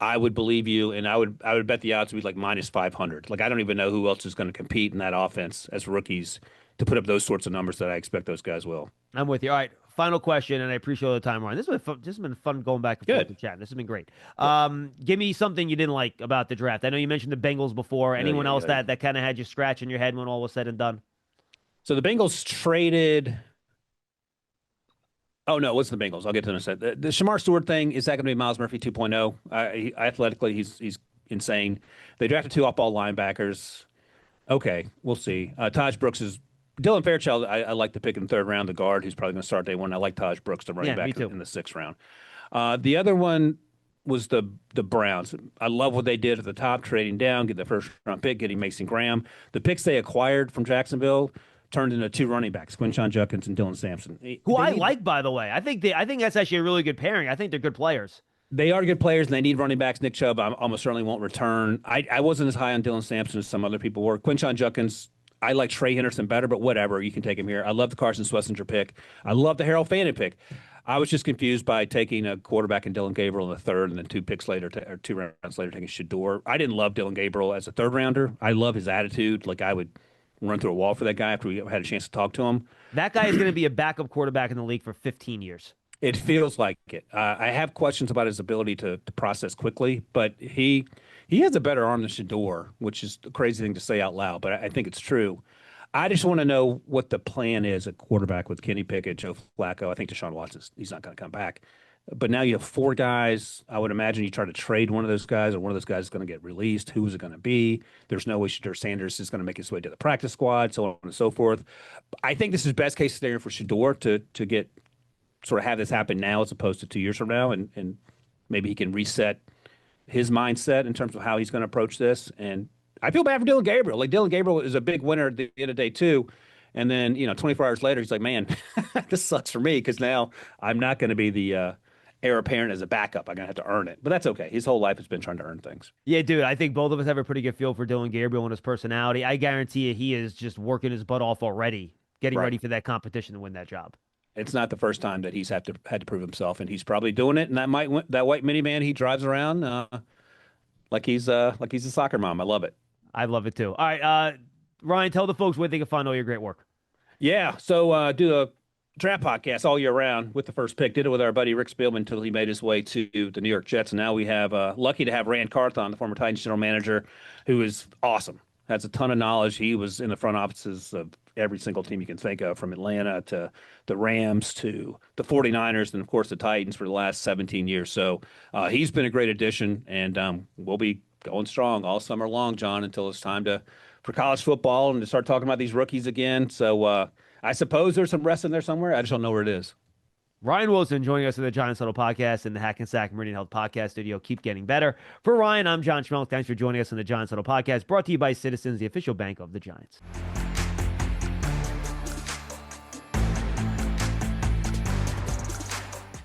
I would believe you, and I would bet the odds would be like minus 500. Like I don't even know who else is going to compete in that offense as rookies to put up those sorts of numbers that I expect those guys will. I'm with you. All right, final question, and I appreciate all the time, Ryan. This has been fun going back and forth to chat. This has been great. Give me something you didn't like about the draft. I know you mentioned the Bengals before. Anyone else that kind of had you scratching your head when all was said and done? So the Bengals traded. Oh, no, it wasn't the Bengals. I'll get to that in a second. The Shamar Stewart thing, is that going to be Miles Murphy 2.0? Athletically, he's insane. They drafted 2 off-ball linebackers. Okay, we'll see. Taj Brooks is Dylan Fairchild. I like the pick in the 3rd round, the guard who's probably going to start day 1. I like Taj Brooks, the running back in the 6th round. The other one was the Browns. I love what they did at the top, trading down, get the 1st-round pick, getting Mason Graham. The picks they acquired from Jacksonville turned into 2 running backs, Quinshon Judkins and Dylan Sampson. Who I like, by the way. I think that's actually a really good pairing. I think they're good players. They are good players, and they need running backs. Nick Chubb almost certainly won't return. I wasn't as high on Dylan Sampson as some other people were. Quinshon Judkins, I like Trey Henderson better, but whatever. You can take him here. I love the Carson Schlesinger pick. I love the Harold Fannin pick. I was just confused by taking a quarterback in Dylan Gabriel in the 3rd, and then 2 picks later, or 2 rounds later, taking Shador. I didn't love Dylan Gabriel as a 3rd-rounder. I love his attitude. Like, I would run through a wall for that guy after we had a chance to talk to him. That guy is going to be a backup quarterback in the league for 15 years. It feels like it. I have questions about his ability to process quickly, but he has a better arm than Shador, which is a crazy thing to say out loud, but I think it's true. I just want to know what the plan is at quarterback with Kenny Pickett, Joe Flacco. I think Deshaun Watson, he's not going to come back. But now you have 4 guys. I would imagine you try to trade one of those guys, or one of those guys is going to get released. Who is it going to be? There's no way Shador Sanders is going to make his way to the practice squad, so on and so forth. I think this is best case scenario for Shador to get sort of have this happen now as opposed to 2 years from now, and maybe he can reset his mindset in terms of how he's going to approach this. And I feel bad for Dylan Gabriel. Like, Dylan Gabriel is a big winner at the end of day 2. And then, 24 hours later, he's like, man, this sucks for me because now I'm not going to be the heir apparent as a backup. I'm going to have to earn it. But that's okay. His whole life has been trying to earn things. Yeah, dude, I think both of us have a pretty good feel for Dylan Gabriel and his personality. I guarantee you he is just working his butt off already, getting ready for that competition to win that job. It's not the first time that he's had to prove himself, and he's probably doing it. And that white minivan he drives around like he's a soccer mom. I love it. I love it too. All right, Ryan, tell the folks where they can find all your great work. Yeah, so do a draft podcast all year round with the first pick. Did it with our buddy Rick Spielman until he made his way to the New York Jets, and now we have lucky to have Rand Carthon, the former Titans general manager, who is awesome. Has a ton of knowledge. He was in the front offices of every single team you can think of, from Atlanta to the Rams to the 49ers and, of course, the Titans for the last 17 years. So he's been a great addition, and we'll be going strong all summer long, John, until it's time for college football and to start talking about these rookies again. So I suppose there's some rest in there somewhere. I just don't know where it is. Ryan Wilson joining us in the Giants Huddle podcast in the Hackensack Meridian Health Podcast Studio. Keep getting better. For Ryan, I'm John Schmeelk. Thanks for joining us in the Giants Huddle podcast, brought to you by Citizens, the official bank of the Giants.